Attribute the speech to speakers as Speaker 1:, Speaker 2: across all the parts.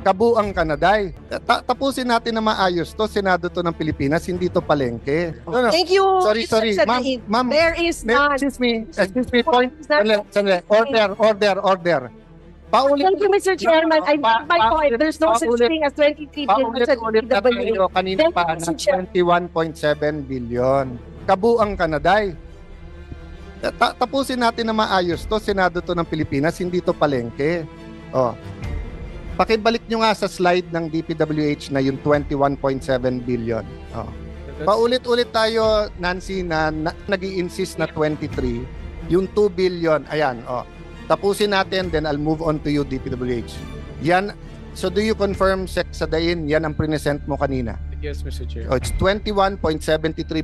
Speaker 1: Kabuang Kanaday. Tapusin natin na maayos to. Senado to ng Pilipinas, hindi to palengke. No.
Speaker 2: Thank you.
Speaker 1: Sorry. Ma'am,
Speaker 2: There is not.
Speaker 1: Excuse me. Point. Sandali. Order.
Speaker 2: Thank you, Mr. Chairman. I make my point. There's no such thing as 23 billion.
Speaker 1: Paulit na tayo kanina pa ng 21.7 billion. Kabuang Kanaday. Tapusin natin na maayos to. Senado to ng Pilipinas, hindi to palengke. Pakibalik nyo nga sa slide ng DPWH na yung 21.7 billion. Paulit-ulit tayo, Nancy, na nag-i-insist na 23. Yung 2 billion, ayan. Tapusin natin, then I'll move on to you, DPWH. Yan. So do you confirm, Sec Sadain, yan ang present mo kanina?
Speaker 3: Yes, Mr. Chair.
Speaker 1: It's 21.73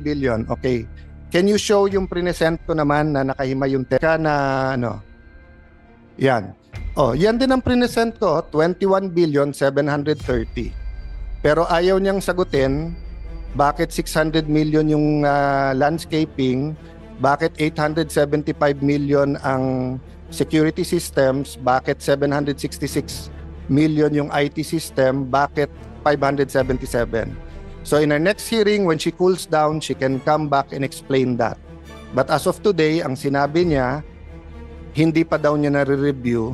Speaker 1: billion. Okay. Can you show yung present ko naman na nakahima yung teka na ano? Yan. Yan din ang present ko, 21 billion 730. Pero ayaw niyang sagutin bakit 600 million yung landscaping, bakit 875 million ang security systems, bakit 766 million yung IT system, bakit 577. So in our next hearing, when she cools down, she can come back and explain that. But as of today, ang sinabi niya, hindi pa daw niya nare-review.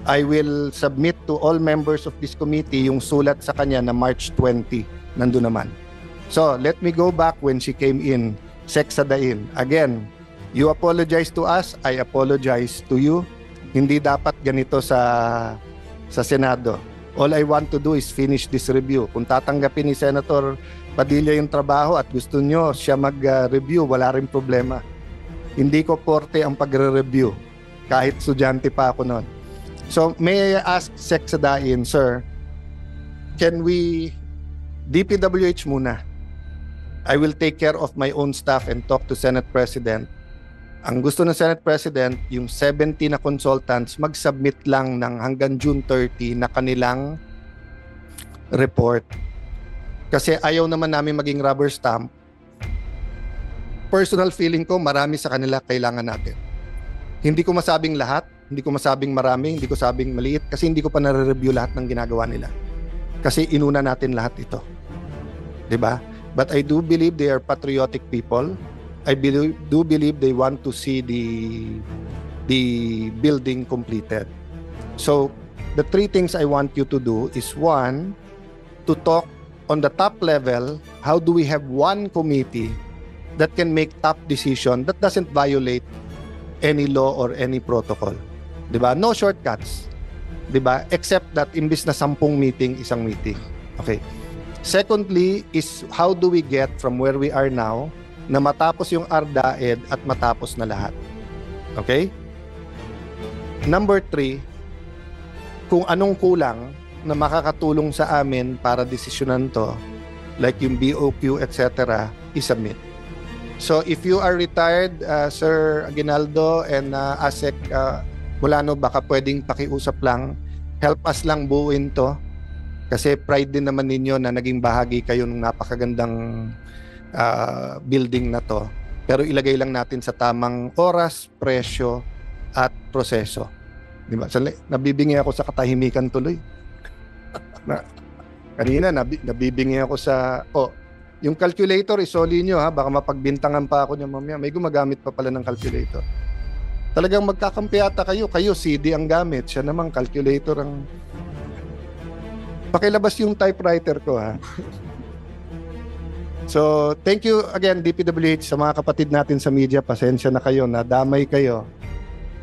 Speaker 1: I will submit to all members of this committee yung sulat sa kanya na March 20. Nandun naman. So, let me go back when she came in. Sec Sadain. Again, you apologize to us, I apologize to you. Hindi dapat ganito sa Senado. All I want to do is finish this review. Kung tatanggapin ni Senator Padilla yung trabaho at gusto nyo siya mag-review, wala rin problema. Hindi ko porte ang pagre-review. Kahit estudyante pa ako noon. So, may I ask Sec Sadain, sir, can we, DPWH muna. I will take care of my own staff and talk to Senate President. Ang gusto ng Senate President, yung 70 na consultants, mag-submit lang ng hanggang June 30 na kanilang report. Kasi ayaw naman namin maging rubber stamp. Personal feeling ko, marami sa kanila kailangan natin. Hindi ko masabing lahat, hindi ko masabing marami, hindi ko sabing maliit kasi hindi ko pa nare-review lahat ng ginagawa nila. Kasi inuna natin lahat ito. 'Di ba? But I do believe they are patriotic people. I do believe they want to see the building completed. So, the three things I want you to do is one, to talk on the top level, how do we have one committee that can make top decision that doesn't violate any law or any protocol. 'Di ba? No shortcuts. 'Di ba? Except that imbis na 10 meeting, isang meeting. Okay. Secondly is how do we get from where we are now na matapos yung RDAED at matapos na lahat. Okay? Number 3, kung anong kulang na makakatulong sa amin para desisyonan to, like yung BOQ, etc., isubmit. So if you are retired, Sir Aguinaldo and ASEC Mulano, baka pwedeng pakiusap lang, help us lang buuin to. Kasi pride din naman ninyo na naging bahagi kayo ng napakagandang building na to. Pero ilagay lang natin sa tamang oras, presyo, at proseso. Diba? Nabibingi ako sa katahimikan tuloy. Kanina, nabibingi ako sa... yung calculator, isoli nyo ha. Baka mapagbintangan pa ako niya mamaya. May gumagamit pa pala ng calculator. Talagang magkakampi ata kayo. Kayo, CD ang gamit. Siya naman, calculator ang... Pakilabas yung typewriter ko ha. So, thank you again DPWH sa mga kapatid natin sa media. Pasensya na kayo, nadamay kayo.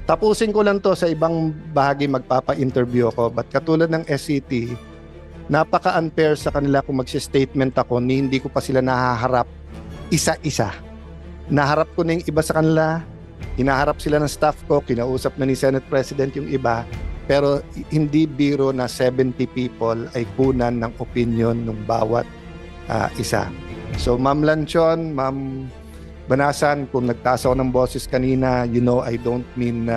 Speaker 1: Tapusin ko lang to sa ibang bahagi magpapa-interview ako. But katulad ng SCT, napaka-unfair sa kanila kung magsi-statement ako ni hindi ko pa sila nahaharap isa-isa. Naharap ko na yung iba sa kanila, hinaharap sila ng staff ko, kinausap na ni Senate President yung iba, pero hindi biro na 70 people ay kunan ng opinion ng bawat isa. So Ma'am Lanchon, Ma'am Banasan, kung nagtaas ako ng boses kanina, you know I don't mean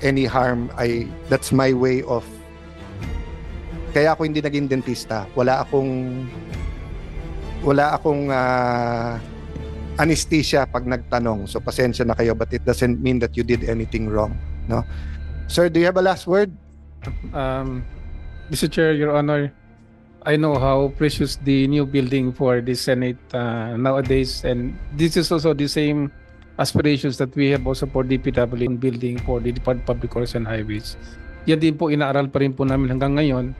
Speaker 1: any harm. That's my way of... Kaya ako hindi naging dentista. Wala akong anesthesia pag nagtanong. So pasensya na kayo, but it doesn't mean that you did anything wrong, no? Sir, do you have a last word?
Speaker 3: Mr. Chair, Your Honor, I know how precious the new building for the Senate nowadays, and this is also the same aspirations that we have also for DPW building for the Department of Public Works and Highways. Yan din po inaaral pa rin po namin hanggang ngayon.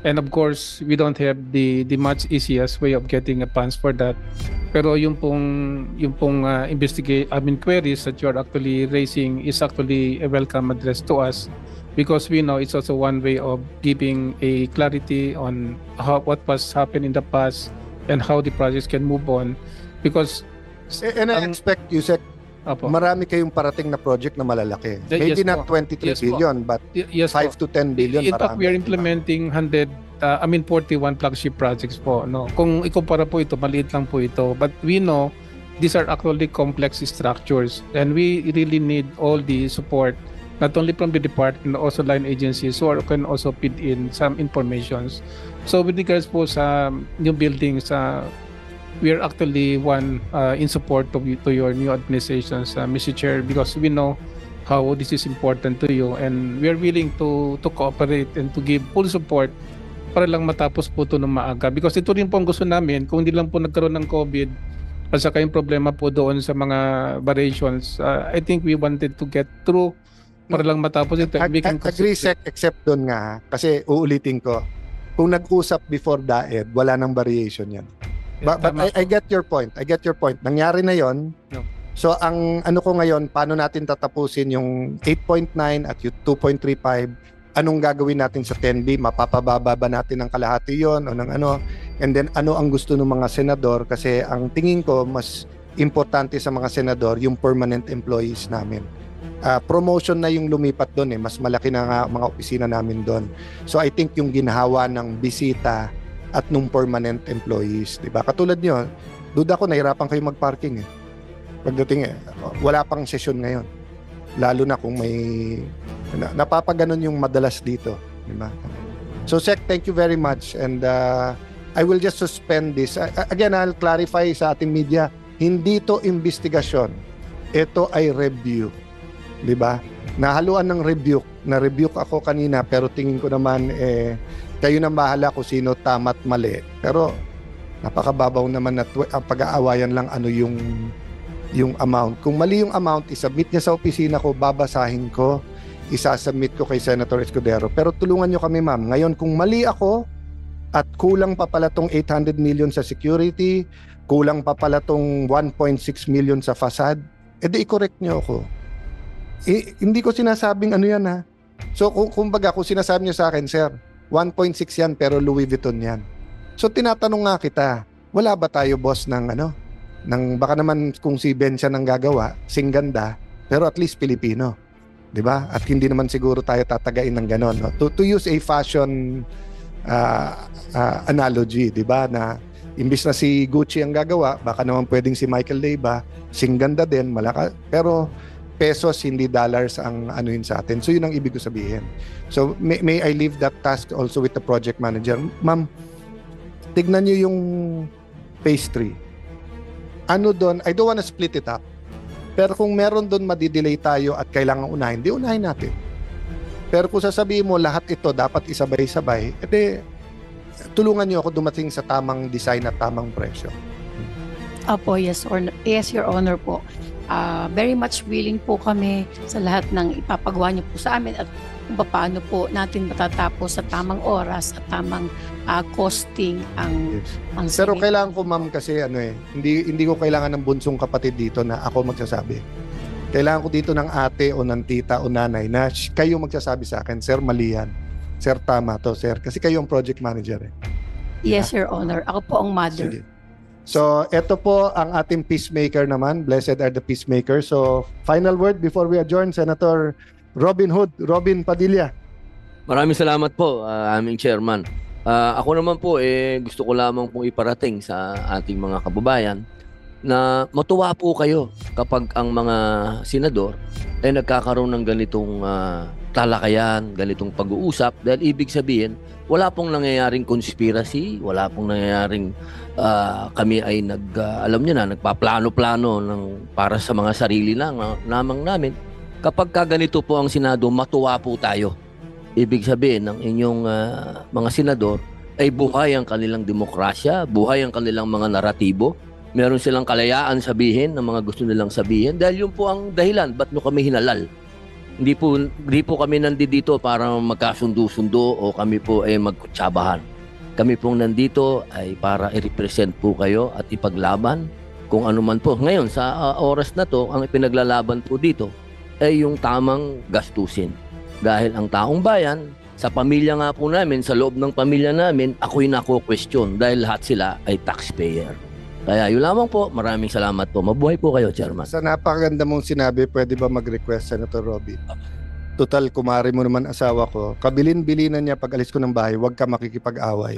Speaker 3: And of course, we don't have the much easiest way of getting a funds for that. Pero yung pong queries that you are actually raising is actually a welcome address to us, because we know it's also one way of giving a clarity on what was happened in the past and how the projects can move on. Because
Speaker 1: And I expect, Yusek,
Speaker 3: Apo.
Speaker 1: marami kayong parating na project na malalaki.
Speaker 3: Yes
Speaker 1: Maybe
Speaker 3: po.
Speaker 1: not 23
Speaker 3: Yes po.
Speaker 1: billion, but
Speaker 3: Yes
Speaker 1: 5
Speaker 3: po.
Speaker 1: to 10 billion.
Speaker 3: In fact, we are
Speaker 1: marami,
Speaker 3: implementing 41 flagship projects po. No? Kung ikumpara po ito, maliit lang po ito. But we know these are actually complex structures, and we really need all the support, not only from the department, also line agencies who can also feed in some informations. So with regards po sa new buildings, we are actually in support to your new administrations, Mr. Chair, because we know how this is important to you, and we are willing to cooperate and to give full support para lang matapos po ito ng maaga. Because ito rin po ang gusto namin, kung hindi lang po nagkaroon ng COVID at saka yung problema po doon sa mga variations, I think we wanted to get through para lang matapos ito.
Speaker 1: Agree, Sec, except doon nga, kasi uulitin ko, kung nag-usap before DAED, wala nang variation yan. But I get your point. I get your point. Nangyari na yon.
Speaker 3: No.
Speaker 1: So ang ano ko ngayon, paano natin tatapusin yung 8.9 at yung 2.35? Anong gagawin natin sa 10B? Mapapababa ba natin ng kalahati yon o ng ano? And then ano ang gusto ng mga senador? Kasi ang tingin ko mas importante sa mga senador yung permanent employees namin. Promotion na yung lumipat doon mas malaki na nga mga opisina namin doon. So I think yung ginhawa ng bisita at nung permanent employees, 'di ba? Katulad niyo, duda ko nahirapan kayo mag-parking Pagdating wala pang session ngayon. Lalo na kung may napapaganon yung madalas dito, 'di ba? So Sec, thank you very much, and I will just suspend this. Again, I'll clarify sa ating media, hindi to investigasyon. Ito ay review. 'Di ba? Nahaluan ng rebuke. Na-rebuke ako kanina, pero tingin ko naman kayo nang bahala kung sino tama at mali. Pero napakababaw naman na ang pag-aawayan lang ano yung amount. Kung mali yung amount, isubmit niya sa opisina ko, babasahin ko, isasubmit ko kay Senator Escudero. Pero tulungan niyo kami, ma'am. Ngayon, kung mali ako at kulang pa pala tong 800 million sa security, kulang pa pala tong 1.6 million sa facade, edi i-correct niyo ako. Hindi ko sinasabing ano yan So kung kung sinasabi niyo sa akin, sir, 1.6 yan pero Louis Vuitton yan. So tinatanong nga kita, wala ba tayo boss ng baka naman kung si Ben siya nang gagawa, singganda, pero at least Pilipino. 'Di ba? At hindi naman siguro tayo tatagain ng ganon. No? To use a fashion analogy, 'di ba, na imbis na si Gucci ang gagawa, baka naman pwedeng si Michael Leyva, singganda din, malaka, pero pesos, hindi dollars ang anuin sa atin. So yun ang ibig ko sabihin. So may I leave that task also with the project manager. Ma'am, tignan niyo yung phase 3. Ano doon, I don't wanna split it up. Pero kung meron doon madidelay tayo at kailangan unahin, di unahin natin. Pero kung sasabihin mo lahat ito dapat isabay-sabay, edi tulungan niyo ako dumating sa tamang design at tamang presyo.
Speaker 4: Opo, yes, Your Honor po. Very much willing po kami sa lahat ng ipapagawa niyo po sa amin at kung paano po natin matatapos sa tamang oras at tamang costing ang
Speaker 1: Pero kailangan ko, ma'am, kasi hindi ko kailangan ng bunsong kapatid dito na ako magsasabi. Kailangan ko dito ng ate o ng tita o nanay na kayo magsasabi sa akin, sir, mali yan. Sir, tama to, sir. Kasi kayo ang project manager
Speaker 4: Yes, Your Honor. Ako po ang mother.
Speaker 1: Sige. So, ito po ang ating peacemaker naman. Blessed are the peacemakers. So, final word before we adjourn, Senator Robin Hood, Robin Padilla.
Speaker 5: Maraming salamat po, aming chairman. Ako naman po, gusto ko lamang pong iparating sa ating mga kababayan na matuwa po kayo kapag ang mga senador ay nagkakaroon ng ganitong talakayan, ganitong pag-uusap, dahil ibig sabihin, wala pong nangyayaring conspiracy, wala pong nangyayaring kami ay alam niyo na, nagpaplano-plano para sa mga sarili lamang namin. Kapag ganito po ang Senado, matuwa po tayo. ibig sabihin ng inyong mga senador ay buhay ang kanilang demokrasya, buhay ang kanilang mga naratibo. Meron silang kalayaan sabihin ng mga gusto nilang sabihin dahil yun po ang dahilan ba't nyo kami hinalal. Hindi po kami nandito para magkasundo-sundo o kami po ay magkutsabahan. Kami pong nandito ay para i-represent po kayo at ipaglaban kung ano man po. Ngayon, sa oras na to, ang ipinaglalaban po dito ay yung tamang gastusin. Dahil ang taong bayan, sa pamilya nga po namin, sa loob ng pamilya namin, ako'y nako-question dahil lahat sila ay taxpayer. Kaya yun lamang po, maraming salamat po. Mabuhay po kayo, Chairman.
Speaker 1: Sa napakaganda mong sinabi, pwede ba mag-request, Senator Robby? Total, kumari mo naman asawa ko. Kabilin-bilinan niya pag alis ko ng bahay, huwag ka makikipag-away.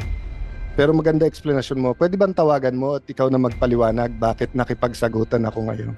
Speaker 1: Pero maganda explanation mo. Pwede bang tawagan mo at ikaw na magpaliwanag bakit nakipagsagutan ako ngayon?